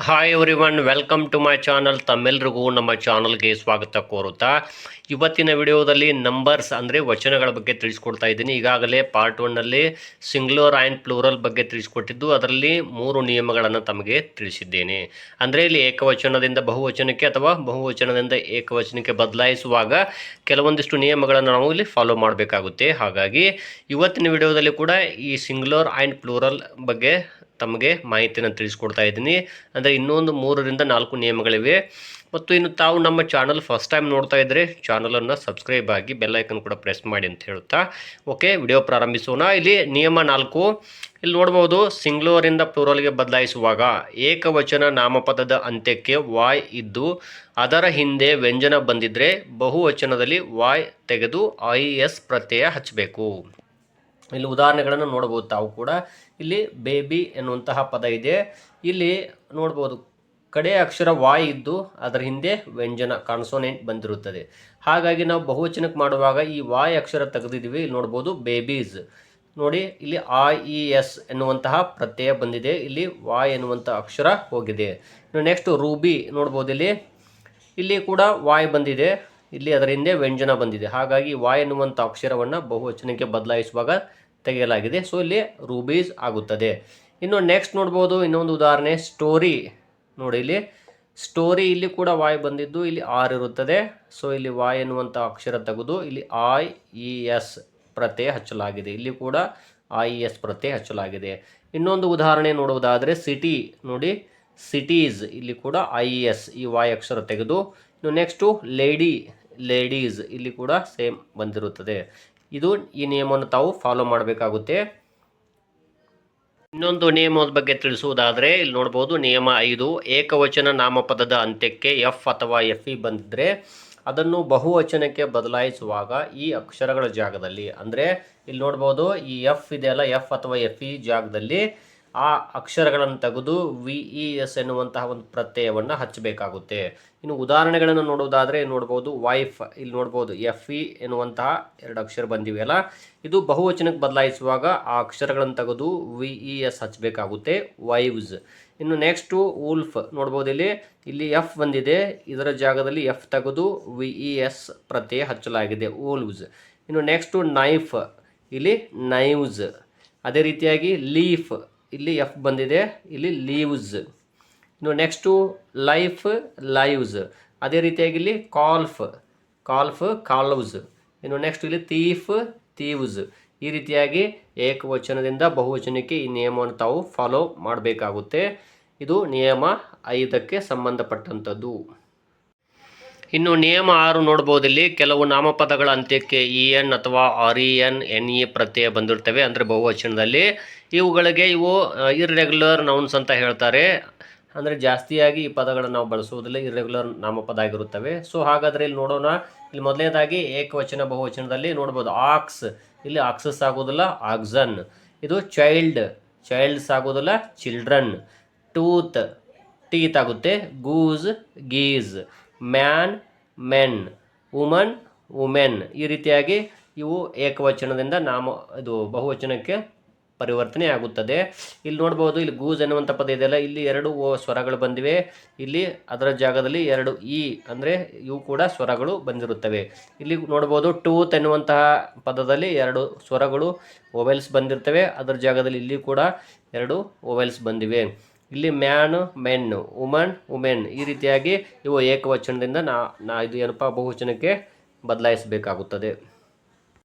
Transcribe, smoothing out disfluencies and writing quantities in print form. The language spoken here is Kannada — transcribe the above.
Hi everyone, welcome to my channel. ತಮ್ಮೆಲ್ಲರಿಗೂ ನಮ್ಮ ಚಾನಲ್ಗೆ ಸ್ವಾಗತ ಕೋರುತ್ತಾ ಇವತ್ತಿನ ವಿಡಿಯೋದಲ್ಲಿ ನಂಬರ್ಸ್ ಅಂದರೆ ವಚನಗಳ ಬಗ್ಗೆ ತಿಳಿಸ್ಕೊಡ್ತಾ ಇದ್ದೀನಿ. ಈಗಾಗಲೇ ಪಾರ್ಟ್ 1ನಲ್ಲಿ ಸಿಂಗ್ಯುಲರ್ ಆ್ಯಂಡ್ ಪ್ಲೂರಲ್ ಬಗ್ಗೆ ತಿಳಿಸ್ಕೊಟ್ಟಿದ್ದು, ಅದರಲ್ಲಿ 3 ನಿಯಮಗಳನ್ನು ತಮಗೆ ತಿಳಿಸಿದ್ದೇನೆ. ಅಂದರೆ ಇಲ್ಲಿ ಏಕವಚನದಿಂದ ಬಹುವಚನಕ್ಕೆ ಅಥವಾ ಬಹುವಚನದಿಂದ ಏಕವಚನಕ್ಕೆ ಬದಲಾಯಿಸುವಾಗ ಕೆಲವೊಂದಿಷ್ಟು ನಿಯಮಗಳನ್ನು ನಾವು ಇಲ್ಲಿ ಫಾಲೋ ಮಾಡಬೇಕಾಗುತ್ತೆ. ಹಾಗಾಗಿ ಇವತ್ತಿನ ವಿಡಿಯೋದಲ್ಲಿ ಕೂಡ ಈ ಸಿಂಗ್ಯುಲರ್ ಆ್ಯಂಡ್ ಪ್ಲೂರಲ್ ಬಗ್ಗೆ ತಮಗೆ ಮಾಹಿತಿಯನ್ನು ತಿಳಿಸ್ಕೊಡ್ತಾ ಇದ್ದೀನಿ. ಅಂದರೆ ಇನ್ನೊಂದು 3ರಿಂದ 4 ನಿಯಮಗಳಿವೆ. ಮತ್ತು ಇನ್ನು ತಾವು ನಮ್ಮ ಚಾನಲ್ ಫಸ್ಟ್ ಟೈಮ್ ನೋಡ್ತಾ ಇದ್ದರೆ ಚಾನಲನ್ನು ಸಬ್ಸ್ಕ್ರೈಬ್ ಆಗಿ ಬೆಲ್ ಐಕನ್ ಕೂಡ ಪ್ರೆಸ್ ಮಾಡಿ ಅಂತ ಹೇಳ್ತಾ ಓಕೆ, ವಿಡಿಯೋ ಪ್ರಾರಂಭಿಸೋಣ. ಇಲ್ಲಿ ನಿಯಮ 4 ಇಲ್ಲಿ ನೋಡ್ಬೋದು. ಸಿಂಗ್ಯುಲರಿಂದ ಪ್ಲೂರಲ್ಗೆ ಬದಲಾಯಿಸುವಾಗ ಏಕವಚನ ನಾಮಪದದ ಅಂತ್ಯಕ್ಕೆ ವಾಯ್ ಇದ್ದು ಅದರ ಹಿಂದೆ ವ್ಯಂಜನ ಬಂದಿದ್ದರೆ ಬಹುವಚನದಲ್ಲಿ ವಾಯ್ ತೆಗೆದು IS ಪ್ರತ್ಯಯ ಹಚ್ಚಬೇಕು. ಇಲ್ಲಿ ಉದಾಹರಣೆಗಳನ್ನು ನೋಡ್ಬೋದು ತಾವು ಕೂಡ. ಇಲ್ಲಿ ಬೇಬಿ ಎನ್ನುವಂತಹ ಪದ ಇದೆ. ಇಲ್ಲಿ ನೋಡ್ಬೋದು ಕಡೆಯ ಅಕ್ಷರ ವಾಯ್ ಇದ್ದು ಅದರ ಹಿಂದೆ ವ್ಯಂಜನ ಕಾನ್ಸೋನೆಂಟ್ ಬಂದಿರುತ್ತದೆ. ಹಾಗಾಗಿ ನಾವು ಬಹುವಚನಕ್ಕೆ ಮಾಡುವಾಗ ಈ ವಾಯ್ ಅಕ್ಷರ ತೆಗೆದಿದ್ದೀವಿ. ಇಲ್ಲಿ ನೋಡ್ಬೋದು ಬೇಬೀಸ್. ನೋಡಿ ಇಲ್ಲಿ IES ಎನ್ನುವಂತಹ ಪ್ರತ್ಯಯ ಬಂದಿದೆ. ಇಲ್ಲಿ ವಾಯ್ ಎನ್ನುವಂಥ ಅಕ್ಷರ ಹೋಗಿದೆ. ನೆಕ್ಸ್ಟ್ ರೂಬಿ ನೋಡ್ಬೋದು. ಇಲ್ಲಿ ಕೂಡ ವಾಯ್ ಬಂದಿದೆ. ಇಲ್ಲಿ ಅದರ ಹಿಂದೆ ವ್ಯಂಜನ ಬಂದಿದೆ. ಹಾಗಾಗಿ ವಾಯ್ ಎನ್ನುವಂಥ ಅಕ್ಷರವನ್ನು ಬಹುವಚನಕ್ಕೆ ಬದಲಾಯಿಸುವಾಗ ತೆಗೆಯಲಾಗಿದೆ. ಸೊ ಇಲ್ಲಿ ರೂಬೀಸ್ ಆಗುತ್ತದೆ. ಇನ್ನು ನೆಕ್ಸ್ಟ್ ನೋಡ್ಬೋದು ಇನ್ನೊಂದು ಉದಾಹರಣೆ ಸ್ಟೋರಿ. ನೋಡಿ ಇಲ್ಲಿ ಸ್ಟೋರಿ, ಇಲ್ಲಿ ಕೂಡ ವಾಯ್ ಬಂದಿದ್ದು ಇಲ್ಲಿ ಆರ್ ಇರುತ್ತದೆ. ಸೊ ಇಲ್ಲಿ ವಾಯ್ ಎನ್ನುವಂಥ ಅಕ್ಷರ ತೆಗೆದು ಇಲ್ಲಿ IES ಪ್ರತ್ಯಯ ಹಚ್ಚಲಾಗಿದೆ. ಇಲ್ಲಿ ಕೂಡ IES ಪ್ರತ್ಯಯ ಹಚ್ಚಲಾಗಿದೆ. ಇನ್ನೊಂದು ಉದಾಹರಣೆ ನೋಡುವುದಾದರೆ ಸಿಟಿ. ನೋಡಿ ಸಿಟೀಸ್, ಇಲ್ಲಿ ಕೂಡ IES ಈ ವಾಯ್ ಅಕ್ಷರ ತೆಗೆದು. ಇನ್ನು ನೆಕ್ಸ್ಟು ಲೇಡೀಸ್, ಇಲ್ಲಿ ಕೂಡ ಸೇಮ್ ಬಂದಿರುತ್ತದೆ. ಇದು ಈ ನಿಯಮವನ್ನು ತಾವು ಫಾಲೋ ಮಾಡಬೇಕಾಗುತ್ತೆ. ಇನ್ನೊಂದು ನಿಯಮದ ಬಗ್ಗೆ ತಿಳಿಸುವುದಾದರೆ ಇಲ್ಲಿ ನೋಡ್ಬೋದು ನಿಯಮ 5. ಏಕವಚನ ನಾಮಪದದ ಅಂತ್ಯಕ್ಕೆ F ಅಥವಾ FE ಬಂದಿದ್ದರೆ ಅದನ್ನು ಬಹುವಚನಕ್ಕೆ ಬದಲಾಯಿಸುವಾಗ ಈ ಅಕ್ಷರಗಳ ಜಾಗದಲ್ಲಿ, ಅಂದರೆ ಇಲ್ಲಿ ನೋಡ್ಬೋದು ಈ F ಇದೆಯಲ್ಲ, F ಅಥವಾ FE ಜಾಗದಲ್ಲಿ ಆ ಅಕ್ಷರಗಳನ್ನು ತೆಗೆದು VES ಎನ್ನುವಂತಹ ಒಂದು ಪ್ರತ್ಯಯವನ್ನು ಹಚ್ಚಬೇಕಾಗುತ್ತೆ. ಇನ್ನು ಉದಾಹರಣೆಗಳನ್ನು ನೋಡುವುದಾದರೆ ನೋಡ್ಬೋದು ವೈಫ್. ಇಲ್ಲಿ ನೋಡ್ಬೋದು FE ಎನ್ನುವಂತಹ 2 ಅಕ್ಷರ ಬಂದಿವೆಯಲ್ಲ, ಇದು ಬಹುವಚನಕ್ಕೆ ಬದಲಾಯಿಸುವಾಗ ಆ ಅಕ್ಷರಗಳನ್ನು ತೆಗೆದು VES ಹಚ್ಚಬೇಕಾಗುತ್ತೆ, ವೈವ್ಸ್. ಇನ್ನು ನೆಕ್ಸ್ಟು ವೂಲ್ಫ್ ನೋಡ್ಬೋದು. ಇಲ್ಲಿ F ಬಂದಿದೆ, ಇದರ ಜಾಗದಲ್ಲಿ F ತೆಗೆದು VES ಪ್ರತ್ಯಯ ಹಚ್ಚಲಾಗಿದೆ, ವೂಲ್ವ್ಸ್. ಇನ್ನು ನೆಕ್ಸ್ಟು ನೈಫ್, ಇಲ್ಲಿ ನೈವ್ಸ್. ಅದೇ ರೀತಿಯಾಗಿ ಲೀಫ್, ಇಲ್ಲಿ F ಬಂದಿದೆ, ಇಲ್ಲಿ ಲೀವ್ಸ್. ಇನ್ನು ನೆಕ್ಸ್ಟು ಲೈವ್ಸ್. ಅದೇ ರೀತಿಯಾಗಿ ಇಲ್ಲಿ ಕಾಲ್ಫ್ ಕಾಲ್ವ್ಸ್. ಇನ್ನು ನೆಕ್ಸ್ಟ್ ಇಲ್ಲಿ ಥೀವ್ಸ್. ಈ ರೀತಿಯಾಗಿ ಏಕವಚನದಿಂದ ಬಹುವಚನಕ್ಕೆ ಈ ನಿಯಮವನ್ನು ತಾವು ಫಾಲೋ ಮಾಡಬೇಕಾಗುತ್ತೆ. ಇದು ನಿಯಮ 5ಕ್ಕೆ ಸಂಬಂಧಪಟ್ಟಂಥದ್ದು. ಇನ್ನು ನಿಯಮ 6 ನೋಡ್ಬೋದು. ಇಲ್ಲಿ ಕೆಲವು ನಾಮಪದಗಳ ಅಂತ್ಯಕ್ಕೆ EN ಅಥವಾ REN NE ಪ್ರತ್ಯಯ ಬಂದಿರ್ತವೆ, ಅಂದರೆ ಬಹುವಚನದಲ್ಲಿ. ಇವುಗಳಿಗೆ ಇರ್ರೆಗ್ಯುಲರ್ ನೌನ್ಸ್ ಅಂತ ಹೇಳ್ತಾರೆ. ಅಂದರೆ ಜಾಸ್ತಿಯಾಗಿ ಈ ಪದಗಳನ್ನು ನಾವು ಬಳಸುವುದಿಲ್ಲ, ಇರ್ರೆಗ್ಯುಲರ್ ನಾಮಪದ ಆಗಿರುತ್ತವೆ. ಸೊ ಹಾಗಾದರೆ ಇಲ್ಲಿ ನೋಡೋಣ. ಇಲ್ಲಿ ಮೊದಲನೇದಾಗಿ ಏಕವಚನ ಬಹುವಚನದಲ್ಲಿ ನೋಡ್ಬೋದು ಆಕ್ಸ್, ಇಲ್ಲಿ ಆಕ್ಸಸ್ ಆಗೋದಿಲ್ಲ, ಆಕ್ಸನ್. ಇದು ಚೈಲ್ಡ್ಸ್ ಆಗೋದಿಲ್ಲ, ಚಿಲ್ಡ್ರನ್. ಟೀತ್ ಆಗುತ್ತೆ, goose geese. Man men, women. ಈ ರೀತಿಯಾಗಿ ಇವು ಏಕವಚನದಿಂದ ಇದು ಬಹುವಚನಕ್ಕೆ ಪರಿವರ್ತನೆ ಆಗುತ್ತದೆ. ಇಲ್ಲಿ ನೋಡ್ಬೋದು ಇಲ್ಲಿ ಗೂಸ್ ಎನ್ನುವಂಥ ಪದ ಇದೆಯಲ್ಲ, ಇಲ್ಲಿ 2 ಸ್ವರಗಳು ಬಂದಿವೆ. ಇಲ್ಲಿ ಅದರ ಜಾಗದಲ್ಲಿ 2 E, ಅಂದರೆ ಇವು ಕೂಡ ಸ್ವರಗಳು ಬಂದಿರುತ್ತವೆ. ಇಲ್ಲಿ ನೋಡ್ಬೋದು ಟೂತ್ ಎನ್ನುವಂತಹ ಪದದಲ್ಲಿ 2 ಸ್ವರಗಳು ವೊವೆಲ್ಸ್ ಬಂದಿರ್ತವೆ. ಅದರ ಜಾಗದಲ್ಲಿ ಇಲ್ಲಿ ಕೂಡ 2 ವೊವೆಲ್ಸ್ ಬಂದಿವೆ. ಇಲ್ಲಿ ಮ್ಯಾನ್ ಮೆನ್, ವುಮೆನ್. ಈ ರೀತಿಯಾಗಿ ಇವು ಏಕವಚನದಿಂದ ಇದು ಏನಪ್ಪ ಬಹುವಚನಕ್ಕೆ ಬದಲಾಯಿಸಬೇಕಾಗುತ್ತದೆ.